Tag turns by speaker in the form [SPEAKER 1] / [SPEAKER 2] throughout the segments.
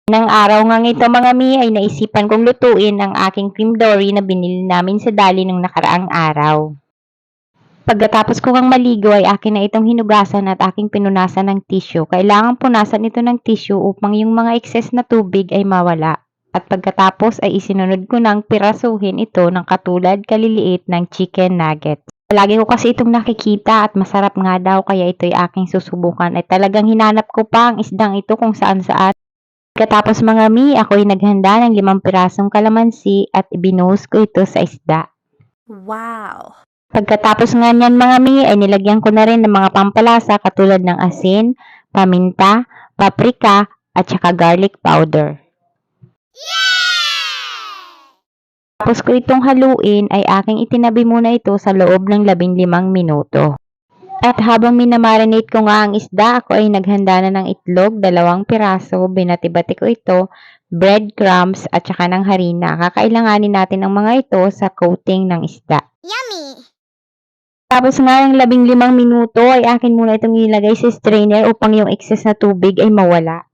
[SPEAKER 1] Nang araw ngang ito mga mi ay naisipan kong lutuin ang aking cream dory na binili namin sa dali nung nakaraang araw. Pagkatapos ko ngang maligo ay akin na itong hinugasan at aking pinunasan ng tissue. Kailangan punasan ito ng tissue upang yung mga excess na tubig ay mawala. At pagkatapos ay isinunod ko ng pirasuhin ito ng katulad kaliliit ng chicken nugget. Lagi ko kasi itong nakikita at masarap nga daw kaya ito'y aking susubukan. Ay talagang hinanap ko pa ang isdang ito kung saan saan. Pagkatapos mga mi, ako'y naghanda ng 5 pirasong kalamansi at ibinuhos ko ito sa isda.
[SPEAKER 2] Wow!
[SPEAKER 1] Pagkatapos nga niyan mga mi, ay nilagyan ko na rin ng mga pampalasa katulad ng asin, paminta, paprika, at saka garlic powder. Tapos ko itong haluin ay aking itinabi muna ito sa loob ng 15 minuto. At habang minamarinate ko nga ang isda, ako ay naghanda na ng itlog, 2 piraso, binati-bati ko ito, breadcrumbs at saka ng harina. Kakailanganin natin ang mga ito sa coating ng isda.
[SPEAKER 2] Yummy!
[SPEAKER 1] Tapos nga ng 15 minuto ay akin muna itong ilagay sa strainer upang yung excess na tubig ay mawala.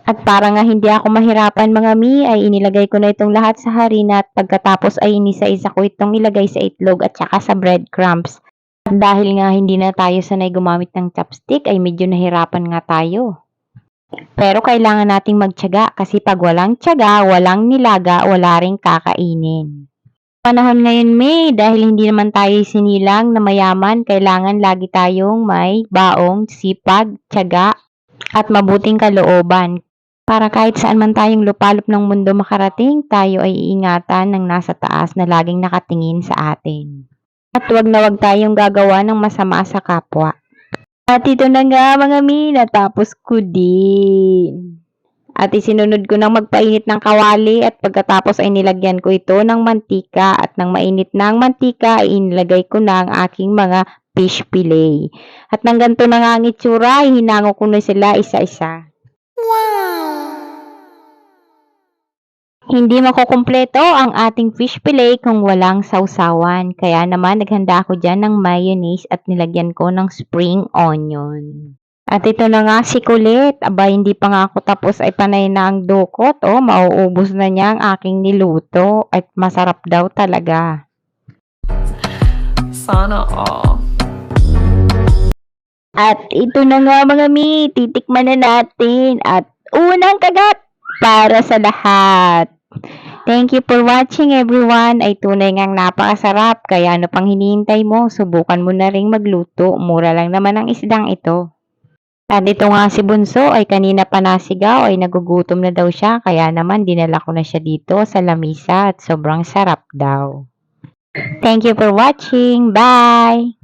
[SPEAKER 1] At para nga hindi ako mahirapan mga mi, ay inilagay ko na itong lahat sa harina at pagkatapos ay inisa-isa ko itong ilagay sa itlog at saka sa breadcrumbs. At dahil nga hindi na tayo sanay gumamit ng chopstick ay medyo nahirapan nga tayo. Pero kailangan nating magtiyaga kasi pag walang tiyaga, walang nilaga, wala ring kakainin. Panahon ngayon May, dahil hindi naman tayo sinilang na mayaman, kailangan lagi tayong may baong, sipag, tiyaga, at mabuting kalooban. Para kahit saan man tayong lupalop ng mundo makarating, tayo ay iingatan ng nasa taas na laging nakatingin sa atin. At wag na wag tayong gagawa ng masama sa kapwa. At ito na nga mga mi, natapos ko din. At isinunod ko ng magpainit ng kawali at pagkatapos ay nilagyan ko ito ng mantika at nang mainit na ang mantika ay inilagay ko na ang aking mga fish fillet. At nang ganito na nga ang itsura, ay hinango ko na sila isa-isa. Hindi makukumpleto ang ating fish fillet kung walang sausawan. Kaya naman naghanda ako dyan ng mayonnaise at nilagyan ko ng spring onion. At ito na nga si Kulit. Aba, hindi pa nga ako tapos ay panay na ang dukot. Oh, mauubos na niya ang aking niluto. At masarap daw talaga.
[SPEAKER 2] Sana all.
[SPEAKER 1] At ito na nga mga mi, titikman na natin. At unang kagat para sa lahat. Thank you for watching everyone. Ay tunay ngang napakasarap. Kaya ano pang hinihintay mo? Subukan mo na ring magluto. Mura lang naman ang isdang ito. At ito nga si Bunso ay kanina pa nasigaw ay nagugutom na daw siya. Kaya naman dinala ko na siya dito sa lamisa at sobrang sarap daw. Thank you for watching. Bye!